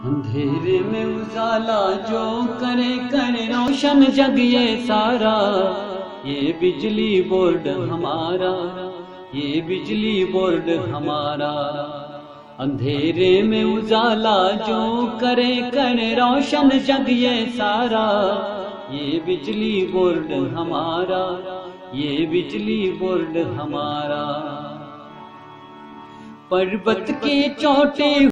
अंधेरे में उजाला जो करे करे रोशन जग ये सारा, ये बिजली बोर्ड हमारा, ये बिजली बोर्ड हमारा। अंधेरे में उजाला जो करे करे रोशन जग ये सारा, ये बिजली बोर्ड हमारा, ये बिजली बोर्ड हमारा। पर्वत की चोटी